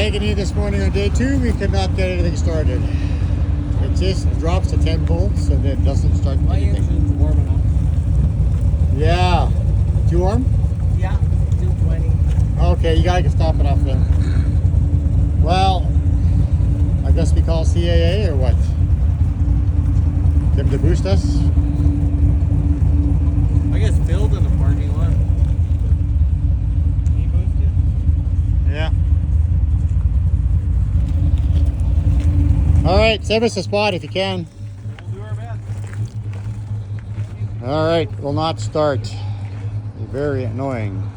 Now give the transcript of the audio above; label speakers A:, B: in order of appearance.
A: Agony this morning on day 2, we could not get anything started. It just drops to 10 volts and it doesn't start
B: My
A: anything.
B: engine's warm enough.
A: Yeah. Too warm?
B: Yeah, 220.
A: Okay, you gotta stop it off then. Well, I guess we call CAA or what? Them to boost us?
B: I guess build in the parking lot. He boosted?
A: Yeah. Alright, save us a spot if you can.
B: We'll do our best.
A: Alright, will not start. Very annoying.